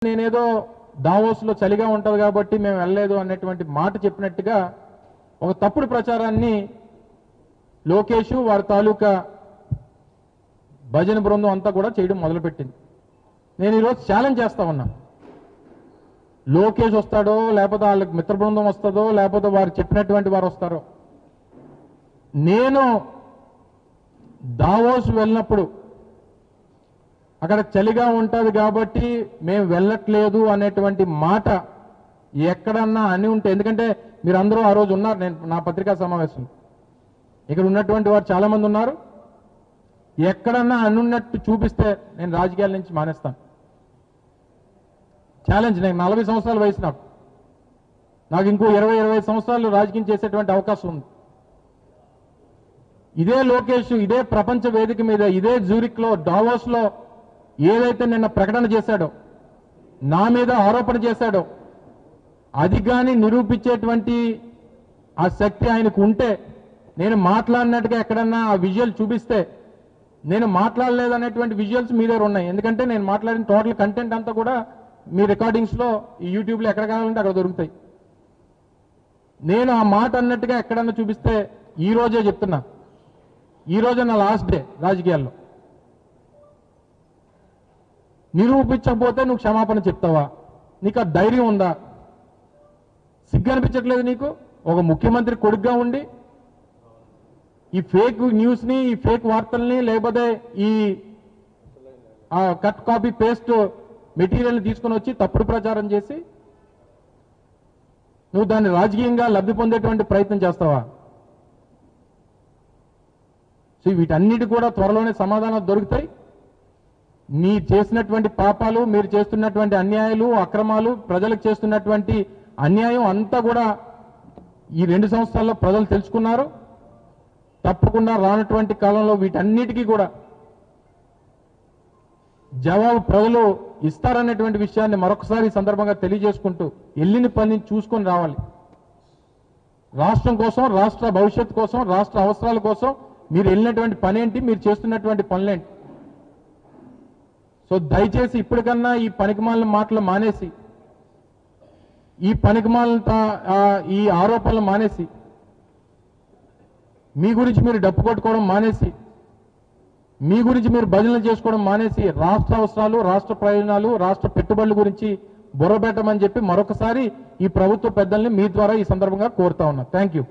నేనేదో దావోస్లో చలిగా ఉంటుంది కాబట్టి మేము వెళ్ళలేదు అనేటువంటి మాట చెప్పినట్టుగా ఒక తప్పుడు ప్రచారాన్ని లోకేష్ వారి తాలూకా భజన బృందం అంతా కూడా చేయడం మొదలుపెట్టింది. నేను ఈరోజు ఛాలెంజ్ చేస్తా ఉన్నా, లోకేష్ వస్తాడో లేకపోతే వాళ్ళకి మిత్ర బృందం వస్తుందో లేకపోతే వారు చెప్పినటువంటి వారు వస్తారో, నేను దావోస్ వెళ్ళినప్పుడు అక్కడ చలిగా ఉంటుంది కాబట్టి మేము వెళ్ళట్లేదు అనేటువంటి మాట ఎక్కడన్నా అని ఉంటే, ఎందుకంటే మీరు అందరూ ఆ రోజు ఉన్నారు, నేను నా పత్రికా సమావేశం ఇక్కడ ఉన్నటువంటి వారు చాలామంది ఉన్నారు, ఎక్కడన్నా అనున్నట్టు చూపిస్తే నేను రాజకీయాల నుంచి మానేస్తాను. ఛాలెంజ్. నేను 40 సంవత్సరాల వయసు, నాకు ఇంకో 20-25 సంవత్సరాలు రాజకీయం చేసేటువంటి అవకాశం ఉంది. ఇదే లోకేష్ ఇదే ప్రపంచ వేదిక మీద ఇదే జ్యూరిక్లో డావోస్లో ఏదైతే నిన్న ప్రకటన చేశాడో, నా మీద ఆరోపణ చేశాడో, అది కానీ నిరూపించేటువంటి ఆ శక్తి ఆయనకు ఉంటే, నేను మాట్లాడినట్టుగా ఎక్కడన్నా ఆ విజువల్ చూపిస్తే, నేను మాట్లాడలేదనేటువంటి విజువల్స్ మీ దగ్గర ఉన్నాయి. ఎందుకంటే నేను మాట్లాడిన టోటల్ కంటెంట్ అంతా కూడా మీ రికార్డింగ్స్లో ఈ యూట్యూబ్లో ఎక్కడ కావాలంటే అక్కడ దొరుకుతాయి. నేను ఆ మాట అన్నట్టుగా ఎక్కడన్నా చూపిస్తే, ఈ రోజే చెప్తున్నా, ఈ రోజే నా లాస్ట్ డే రాజకీయాల్లో. నిరూపించకపోతే నువ్వు క్షమాపణ చెప్తావా? నీకు ఆ ధైర్యం ఉందా? సిగ్గు అనిపించట్లేదు నీకు? ఒక ముఖ్యమంత్రి కొడుకుగా ఉండి ఈ ఫేక్ న్యూస్ని, ఈ ఫేక్ వార్తల్ని, లేకపోతే ఈ కట్ కాపీ పేస్ట్ మెటీరియల్ని తీసుకొని వచ్చి తప్పుడు ప్రచారం చేసి నువ్వు దాన్ని రాజకీయంగా లబ్ధి పొందేటువంటి ప్రయత్నం చేస్తావా? సో వీటన్నిటి కూడా త్వరలోనే సమాధానాలు దొరుకుతాయి. మీరు చేసినటువంటి పాపాలు, మీరు చేస్తున్నటువంటి అన్యాయాలు, అక్రమాలు, ప్రజలకు చేస్తున్నటువంటి అన్యాయం అంతా కూడా ఈ 2 సంవత్సరాల్లో ప్రజలు తెలుసుకున్నారు. తప్పకుండా రానటువంటి కాలంలో వీటన్నిటికీ కూడా జవాబు ప్రజలు ఇస్తారనేటువంటి విషయాన్ని మరొకసారి ఈ సందర్భంగా తెలియజేసుకుంటూ, వెళ్ళిన పని చూసుకొని రావాలి. రాష్ట్రం కోసం, రాష్ట్ర భవిష్యత్తు కోసం, రాష్ట్ర అవసరాల కోసం మీరు వెళ్ళినటువంటి పనేంటి, మీరు చేస్తున్నటువంటి పనులేంటి? సో దయచేసి ఇప్పటికన్నా ఈ పనికిమాలిన మాటలు మానేసి, ఈ పనికిమాలిన ఈ ఆరోపణలు మానేసి, మీ గురించి మీరు డప్పు కొట్టుకోవడం మానేసి, మీ గురించి మీరు భజనలు చేసుకోవడం మానేసి, రాష్ట్ర అవసరాలు, రాష్ట్ర ప్రయోజనాలు, రాష్ట్ర పెట్టుబడుల గురించి బుర్రబెట్టమని చెప్పి మరొకసారి ఈ ప్రభుత్వ పెద్దల్ని మీ ద్వారా ఈ సందర్భంగా కోరుతా ఉన్నా. Thank you.